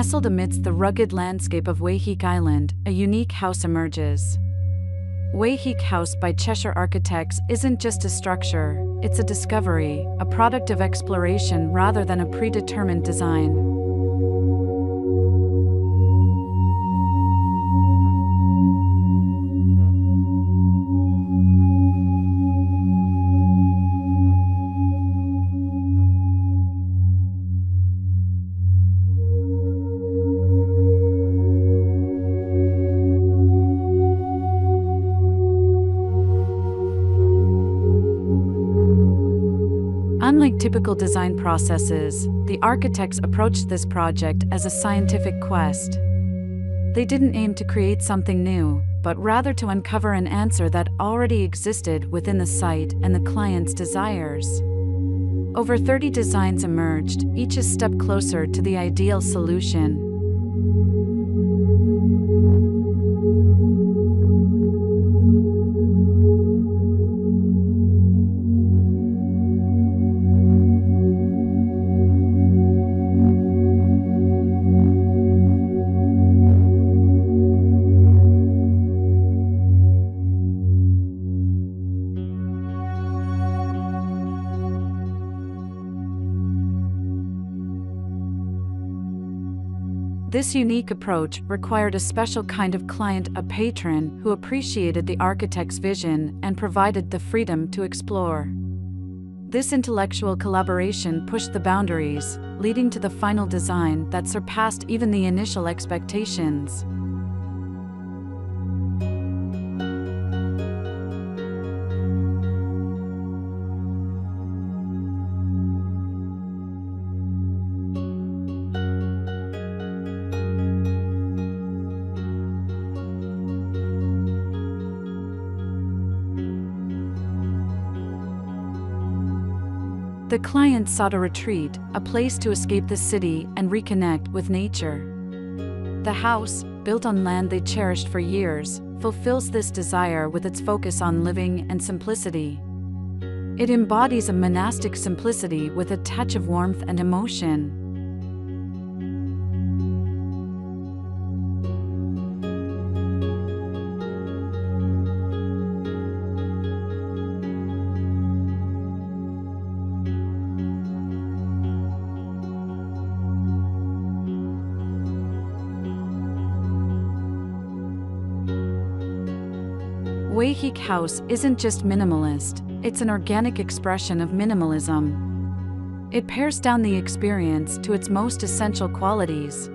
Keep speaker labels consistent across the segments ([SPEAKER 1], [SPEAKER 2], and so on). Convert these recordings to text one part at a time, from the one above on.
[SPEAKER 1] Nestled amidst the rugged landscape of Waiheke Island, a unique house emerges. Waiheke House by Cheshire Architects isn't just a structure, it's a discovery, a product of exploration rather than a predetermined design. Unlike typical design processes, the architects approached this project as a scientific quest. They didn't aim to create something new, but rather to uncover an answer that already existed within the site and the client's desires. Over 30 designs emerged, each a step closer to the ideal solution. This unique approach required a special kind of client, a patron who appreciated the architect's vision and provided the freedom to explore. This intellectual collaboration pushed the boundaries, leading to the final design that surpassed even the initial expectations. The client sought a retreat, a place to escape the city and reconnect with nature. The house, built on land they cherished for years, fulfills this desire with its focus on living and simplicity. It embodies a monastic simplicity with a touch of warmth and emotion. Waiheke House isn't just minimalist, it's an organic expression of minimalism. It pares down the experience to its most essential qualities.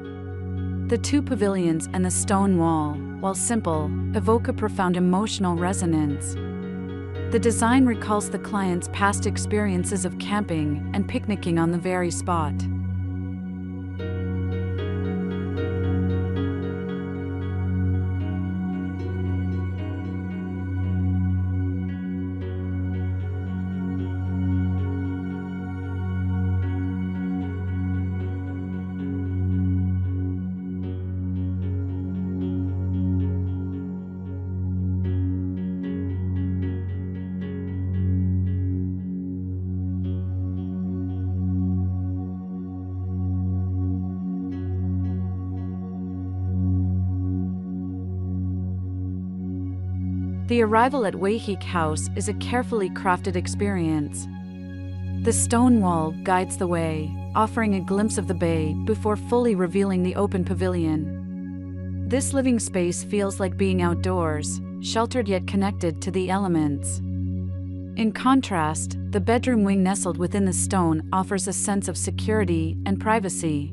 [SPEAKER 1] The two pavilions and the stone wall, while simple, evoke a profound emotional resonance. The design recalls the client's past experiences of camping and picnicking on the very spot. The arrival at Waiheke House is a carefully crafted experience. The stone wall guides the way, offering a glimpse of the bay before fully revealing the open pavilion. This living space feels like being outdoors, sheltered yet connected to the elements. In contrast, the bedroom wing nestled within the stone offers a sense of security and privacy.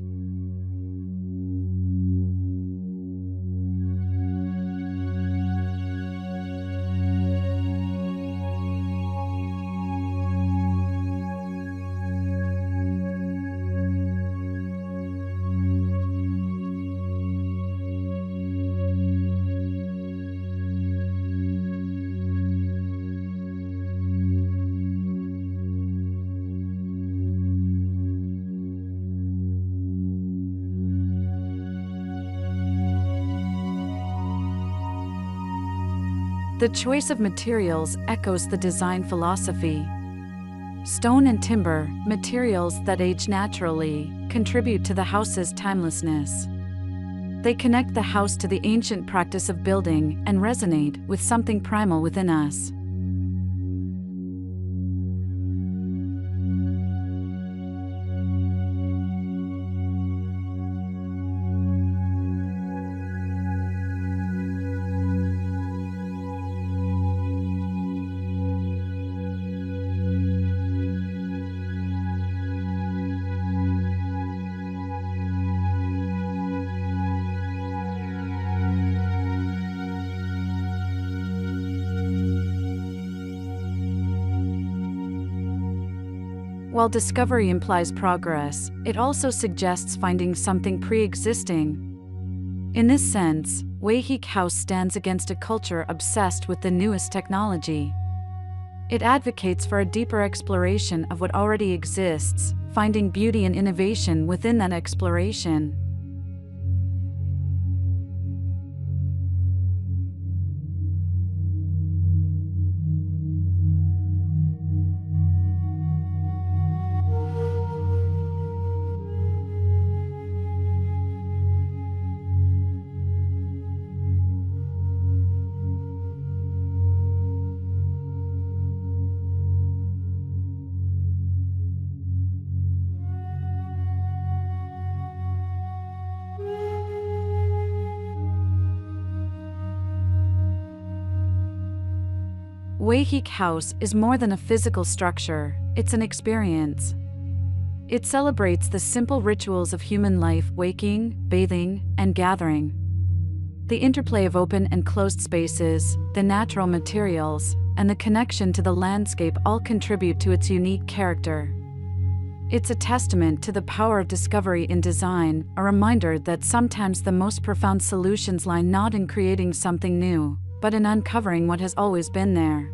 [SPEAKER 1] The choice of materials echoes the design philosophy. Stone and timber, materials that age naturally, contribute to the house's timelessness. They connect the house to the ancient practice of building and resonate with something primal within us. While discovery implies progress, it also suggests finding something pre-existing. In this sense, Waiheke House stands against a culture obsessed with the newest technology. It advocates for a deeper exploration of what already exists, finding beauty and innovation within that exploration. Waiheke House is more than a physical structure, it's an experience. It celebrates the simple rituals of human life: waking, bathing, and gathering. The interplay of open and closed spaces, the natural materials, and the connection to the landscape all contribute to its unique character. It's a testament to the power of discovery in design, a reminder that sometimes the most profound solutions lie not in creating something new, but in uncovering what has always been there.